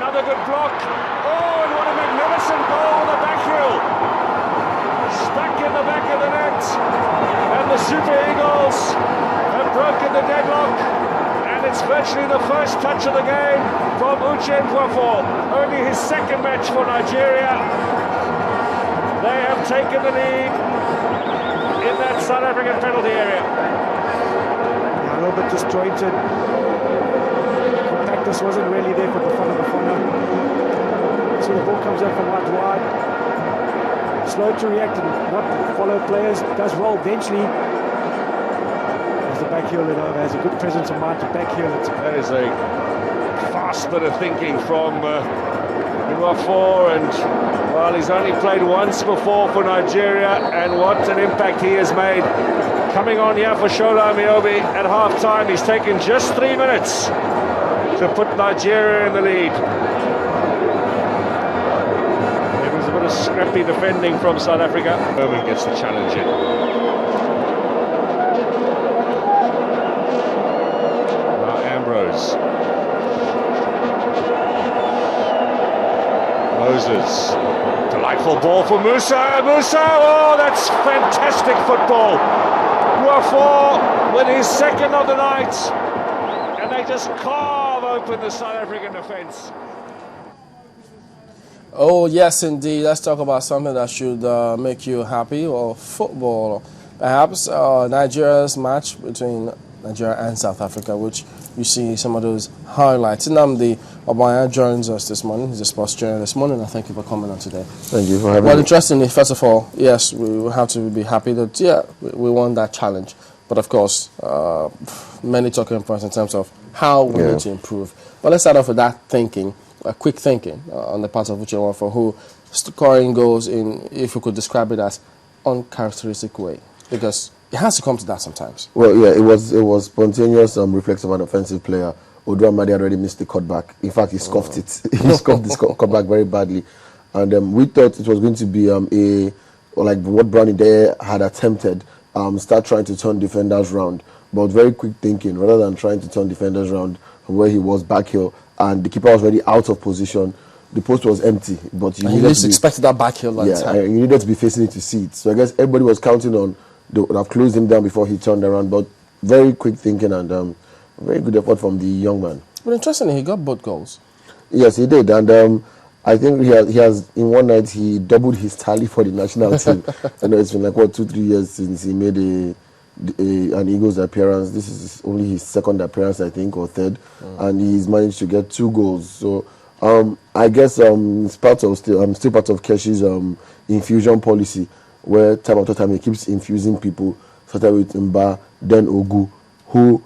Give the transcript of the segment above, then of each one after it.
Another good block. Oh, and what a magnificent goal on the back heel. Stuck in the back of the net. And the Super Eagles have broken the deadlock. And it's virtually the first touch of the game from Uche Nwofor. Only his second match for Nigeria. They have taken the lead in that South African penalty area. Yeah, a little bit disjointed. Compactness wasn't really there for Bafana. So the ball comes out from wide. Slow to react and not follow players. Does roll eventually. As the back heel it over, has a good presence of mind to back heel it. That is a fast bit of thinking from Nwofor, and well, he's only played once before for Nigeria, and what an impact he has made. Coming on here for Shola Amiobi at half-time, he's taken just 3 minutes to put Nigeria in the lead. It was a bit of scrappy defending from South Africa. Berman gets the challenge in. Now Ambrose. Moses. Delightful ball for Musa. Oh, that's fantastic football. Nwofor with his second of the night. And they just carve open the South African defence. Oh, yes, indeed. Let's talk about something that should make you happy, or football. Perhaps Nigeria's match between Nigeria and South Africa, which you see some of those highlights. Nnamdi Obaya joins us this morning. He's a sports journalist this morning. I thank you for coming on today. Thank you for having me. Well, interestingly, first of all, yes, we have to be happy that, yeah, we won that challenge. But of course, many talking points in terms of how we need to improve. But let's start off with that thinking, quick thinking on the part of Uche Nwofor, who scoring goals in, if you could describe it as, uncharacteristic way, because it has to come to that sometimes. Well, yeah, it was spontaneous reflex of an offensive player. Odu Amadi had already missed the cutback. In fact, he scuffed it. He scuffed this cutback very badly. And we thought it was going to be like what Brownie there had attempted, start trying to turn defenders round. But very quick thinking, rather than trying to turn defenders round from where he was back here, and the keeper was already out of position. The post was empty, but you needed to expected that back heel like time. You needed to be facing it to see it. So I guess everybody was counting on they would have closed him down before he turned around. But very quick thinking and very good effort from the young man. But interestingly, he got both goals. Yes, he did, and I think he has in one night he doubled his tally for the national team. I know it's been like 2-3 years since he made an Eagles appearance. This is only his second appearance, I think, or third, and he's managed to get 2 goals. So I guess it's part of still part of Keshi's infusion policy, where time after time he keeps infusing people. Started with Mba, then Ogu, who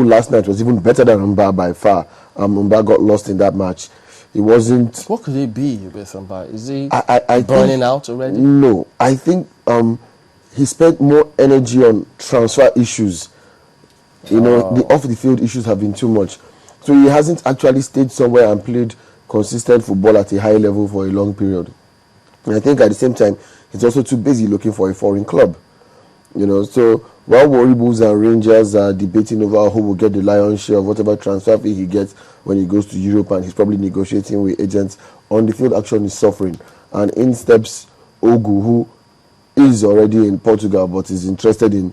last night was even better than Mba by far. Mba got lost in that match. He wasn't. What could he be with Mba? Is he I burning out already? No, I think he spent more energy on transfer issues. You know, the off the field issues have been too much. So he hasn't actually stayed somewhere and played consistent football at a high level for a long period. And I think at the same time, he's also too busy looking for a foreign club. You know, so while Warri Bulls and Rangers are debating over who will get the lion's share of whatever transfer fee he gets when he goes to Europe, and he's probably negotiating with agents, on the field action is suffering. And in steps Ogu, who is already in Portugal but is interested in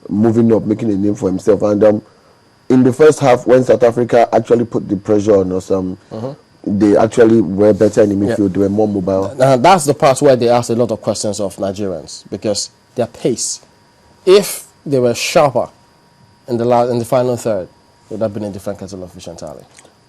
moving up, making a name for himself. And in the first half, when South Africa actually put the pressure on us, they actually were better in the midfield. They were more mobile. Now, that's the part where they asked a lot of questions of Nigerians, because their pace, if they were sharper in the final third, it would have been a different kettle of fish entirely.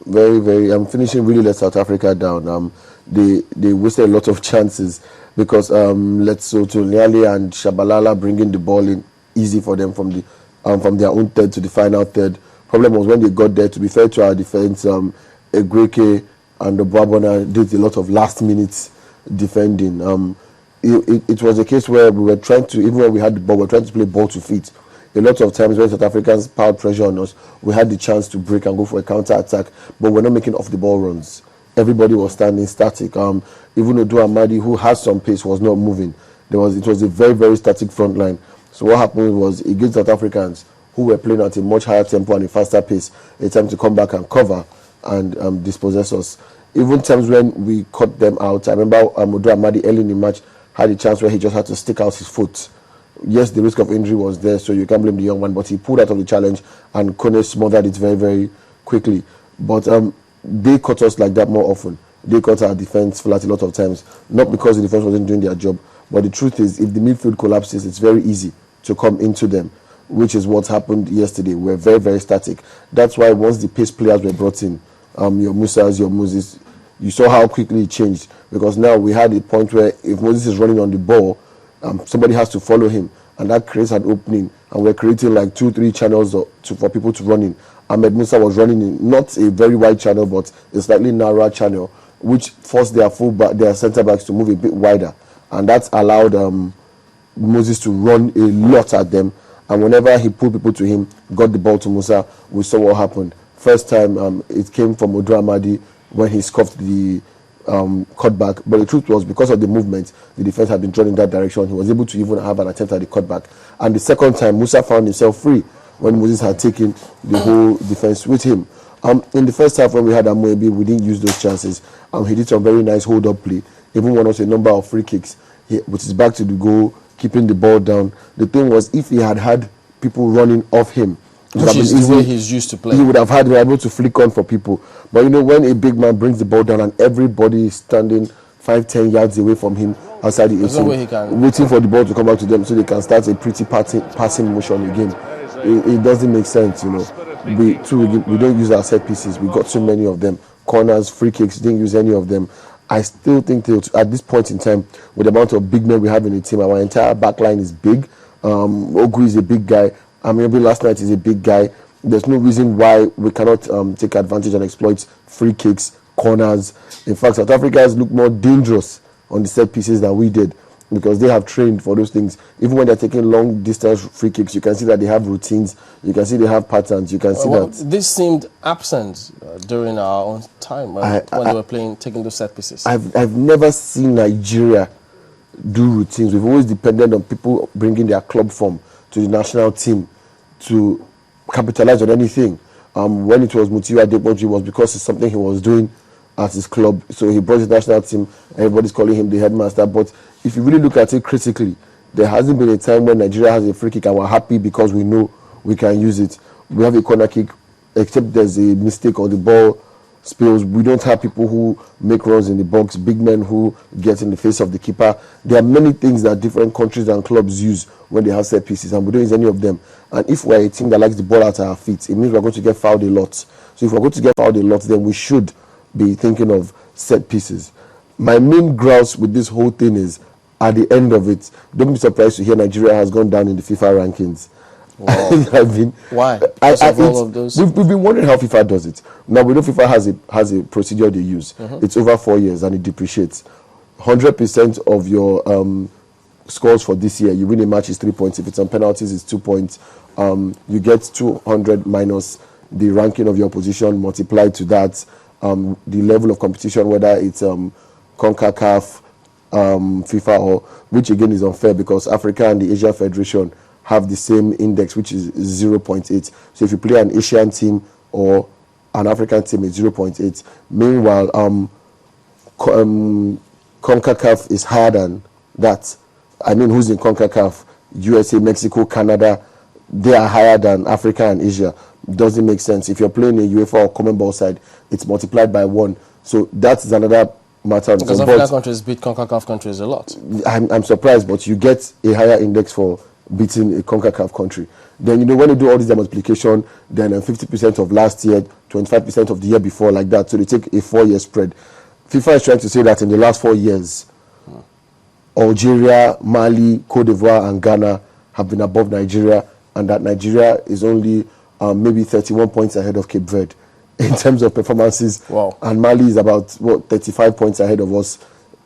Very, very. Finishing really let South Africa down. They wasted a lot of chances because Lesotho, Nyali and Shabalala bringing the ball in easy for them from their own third to the final third. Problem was when they got there, to be fair to our defense, Egweke and the Bwabona did a lot of last minute defending. It was a case where we were trying to, even when we had the ball, we were trying to play ball to feet. A lot of times when South Africans piled pressure on us, we had the chance to break and go for a counter-attack, but we're not making off-the-ball runs. Everybody was standing static. Even Odu Amadi, who has some pace, was not moving. It was a very, very static front line. So what happened was, against South Africans, who were playing at a much higher tempo and a faster pace, a time to come back and cover. and dispossess us. Even times when we cut them out, I remember Odu Amadi early in the match had a chance where he just had to stick out his foot. Yes, the risk of injury was there, so you can't blame the young man, but he pulled out of the challenge and Kone smothered it very, very quickly. But they caught us like that more often. They caught our defense flat a lot of times, not because the defense wasn't doing their job, but the truth is, if the midfield collapses, it's very easy to come into them, which is what happened yesterday. We're very, very static. That's why once the pace players were brought in, your Musas, your Moses, you saw how quickly it changed, because now we had a point where if Moses is running on the ball, somebody has to follow him, and that creates an opening, and we're creating like 2-3 channels for people to run in. Ahmed Musa was running in not a very wide channel, but a slightly narrower channel, which forced their centre backs to move a bit wider, and that allowed Moses to run a lot at them. And whenever he pulled people to him, got the ball to Musa, we saw what happened. First time it came from Odu Amadi when he scuffed the cutback, but the truth was, because of the movement, the defense had been drawn in that direction. He was able to even have an attempt at the cutback. And the second time, Musa found himself free when Moses had taken the whole defense with him. In the first half, when we had Amoebi, we didn't use those chances. He did some very nice hold-up play, even won us a number of free kicks, which is back to the goal, keeping the ball down. The thing was, if he had people running off him, which is the way he's used to play, he would have been able to flick on for people. But when a big man brings the ball down and everybody is standing 5-10 yards away from him outside the 18, waiting for the ball to come back to them so they can start a pretty passing motion again, it doesn't make sense. We don't use our set pieces. We got so many of them. Corners, free kicks, didn't use any of them. I still think that at this point in time, with the amount of big men we have in the team, our entire back line is big. Ogu is a big guy. Maybe last night is a big guy. There's no reason why we cannot take advantage and exploit free kicks, corners. In fact, South Africans look more dangerous on the set pieces than we did, because they have trained for those things. Even when they're taking long distance free kicks, you can see that they have routines. You can see they have patterns. You can see that. This seemed absent during our own time when they were taking those set pieces. I've never seen Nigeria do routines. We've always depended on people bringing their club form to the national team to capitalize on anything. When it was Mutiu Adepoju, it was because it's something he was doing at his club. So he brought his national team. Everybody's calling him the headmaster. But if you really look at it critically, there hasn't been a time when Nigeria has a free kick and we're happy because we know we can use it. We have a corner kick, except there's a mistake or the ball spills. We don't have people who make runs in the box, big men who get in the face of the keeper. There are many things that different countries and clubs use when they have set pieces, and we don't use any of them. And if we're a team that likes the ball at our feet, it means we're going to get fouled a lot. So if we're going to get fouled a lot, then we should be thinking of set pieces. My main grouse with this whole thing is, at the end of it, don't be surprised to hear Nigeria has gone down in the FIFA rankings. Wow. Why? All of those? We've been wondering how FIFA does it. Now we know FIFA has a procedure they use. It's over 4 years and it depreciates. 100% of your scores for this year, you win a match is 3 points. If it's on penalties, it's 2 points. You get 200 minus the ranking of your opposition multiplied to that. The level of competition, whether it's CONCACAF, FIFA, or which again is unfair because Africa and the Asia Federation have the same index, which is 0.8. So if you play an Asian team or an African team, it's 0.8. Meanwhile, CONCACAF is higher than that. I mean, who's in CONCACAF? USA, Mexico, Canada, they are higher than Africa and Asia. Doesn't make sense. If you're playing a UEFA or Common Ball side, it's multiplied by 1. So that's another matter. Because African countries beat CONCACAF countries a lot. I'm surprised, but you get a higher index for beating a CONCACAF country. Then, when they do all this multiplication, then 50% of last year, 25% of the year before, like that. So they take a 4-year spread. FIFA is trying to say that in the last 4 years, Algeria, Mali, Cote d'Ivoire, and Ghana have been above Nigeria, and that Nigeria is only maybe 31 points ahead of Cape Verde in terms of performances. Wow. And Mali is about 35 points ahead of us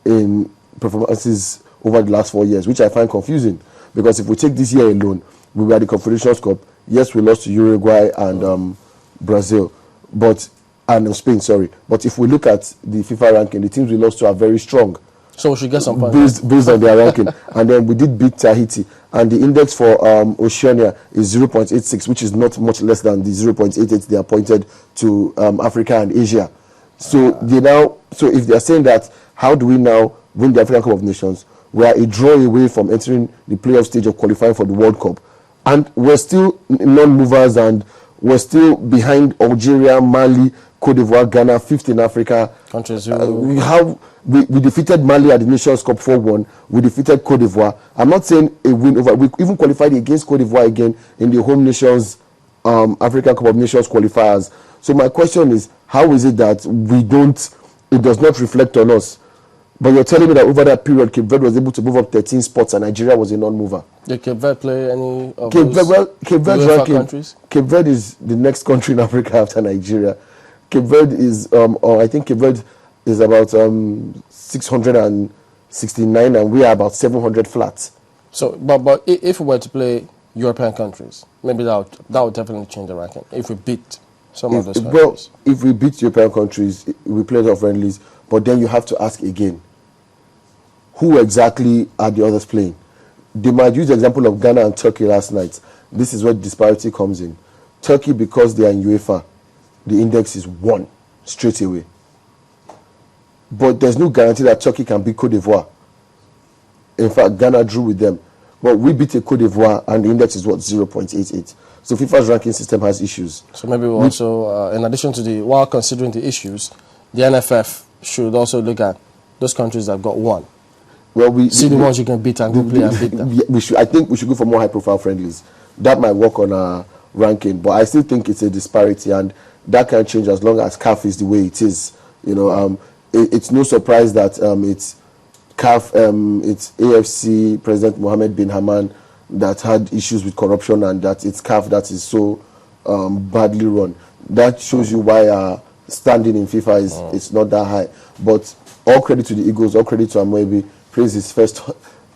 in performances over the last 4 years, which I find confusing. Because if we take this year alone, we were at the Confederations Cup. Yes, we lost to Uruguay and Brazil, and Spain, sorry. But if we look at the FIFA ranking, the teams we lost to are very strong. So we should get some points. Based on their ranking. And then we did beat Tahiti. And the index for Oceania is 0.86, which is not much less than the 0.88 they appointed to Africa and Asia. So so if they are saying that, how do we now win the African Cup of Nations? We are a draw away from entering the playoff stage of qualifying for the World Cup. And we're still non-movers, and we're still behind Algeria, Mali, Cote d'Ivoire, Ghana, fifth in Africa. Countries we defeated Mali at the Nations Cup 4-1. We defeated Cote d'Ivoire. I'm not saying a win over. We even qualified against Cote d'Ivoire again in the home nations African Cup of Nations qualifiers. So my question is, how is it that it does not reflect on us? But you're telling me that over that period, Cape Verde was able to move up 13 spots and Nigeria was a non-mover. Did Cape Verde play any of Cape Verde ranking, countries? Cape Verde is the next country in Africa after Nigeria. Cape Verde is, I think Cape Verde is about 669 and we are about 700 flat. So, but if we were to play European countries, maybe that would definitely change the ranking. If we beat some of those countries. Well, if we beat European countries, we play the friendlies, but then you have to ask again, who exactly are the others playing? They might use the example of Ghana and Turkey last night. This is where disparity comes in. Turkey, because they are in UEFA, the index is 1 straight away. But there's no guarantee that Turkey can beat Cote d'Ivoire. In fact, Ghana drew with them. But we beat a Cote d'Ivoire and the index is 0.88. So FIFA's ranking system has issues. So maybe we also, in addition to while considering the issues, the NFF should also look at those countries that have got 1. Well, the ones you can beat and go play and beat them. I think we should go for more high-profile friendlies. That might work on our ranking, but I still think it's a disparity, and that can change as long as CAF is the way it is. It's no surprise that it's CAF, it's AFC President Mohammed bin Haman that had issues with corruption, and that it's CAF that is so badly run. That shows you why our standing in FIFA is it's not that high. But all credit to the Eagles, all credit to Amoebi. Praise his first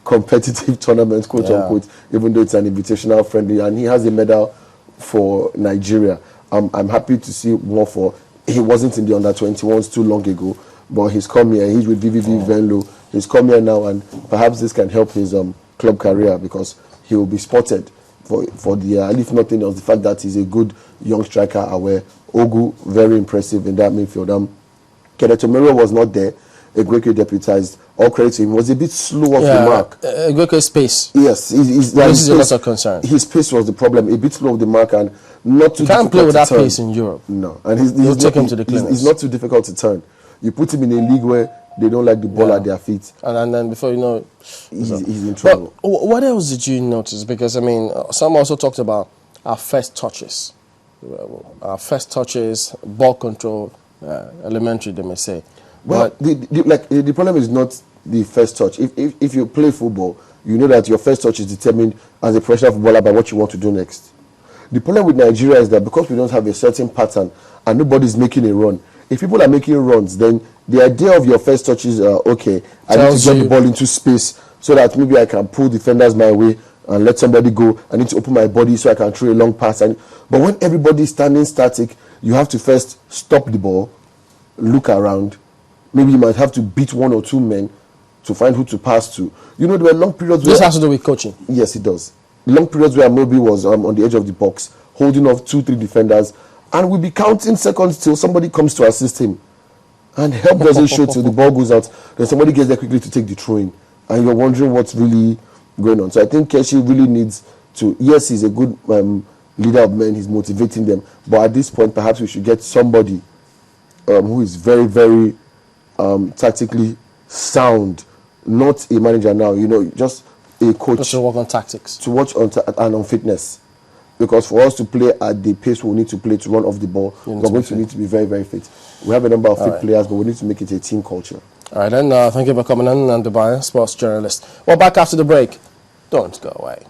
competitive tournament, quote unquote, even though it's an invitational friendly, and he has a medal for Nigeria. I'm happy to see Nwofor. He wasn't in the under-21s too long ago, but he's come here. He's with VVV Venlo. He's come here now, and perhaps this can help his club career, because he will be spotted for the, if nothing else, the fact that he's a good young striker. Aware Ogu, very impressive in that midfield. Kenetomero was not there. Egweke deputized. All credit to him. He was a bit slow off the mark. Egweke's pace. Yes, this is a lot of concern. His pace was the problem. A bit slow off the mark, and not too. You can't play with that pace in Europe. No, and he's take him to the clinics. He's not too difficult to turn. You put him in a league where they don't like the ball at their feet, and then before you know, he's in trouble. But what else did you notice? Because I mean, some also talked about our first touches, ball control, elementary, they may say. Well, the problem is not the first touch. If you play football, you know that your first touch is determined as a professional footballer by what you want to do next. The problem with Nigeria is that because we don't have a certain pattern and nobody's making a run, if people are making runs, then the idea of your first touch is, okay, I need to get the ball into space so that maybe I can pull defenders my way and let somebody go. I need to open my body so I can throw a long pass. But when everybody's standing static, you have to first stop the ball, look around. Maybe you might have to beat 1 or 2 men to find who to pass to. There were long periods where... This has to do with coaching. Yes, it does. Long periods where Moby was on the edge of the box, holding off 2-3 defenders, and we'll be counting seconds till somebody comes to assist him. And help doesn't show till the ball goes out. Then somebody gets there quickly to take the throw-in. And you're wondering what's really going on. So I think Keshi really needs to... Yes, he's a good leader of men. He's motivating them. But at this point, perhaps we should get somebody who is very, very... tactically sound, not a manager now, just a coach. Just to work on tactics. To watch on and on fitness. Because for us to play at the pace we need to play to run off the ball, we're going to need to be very, very fit. We have a number of fit players, but we need to make it a team culture. All right, then. Thank you for coming in, and Dubai sports journalist. Well, back after the break. Don't go away.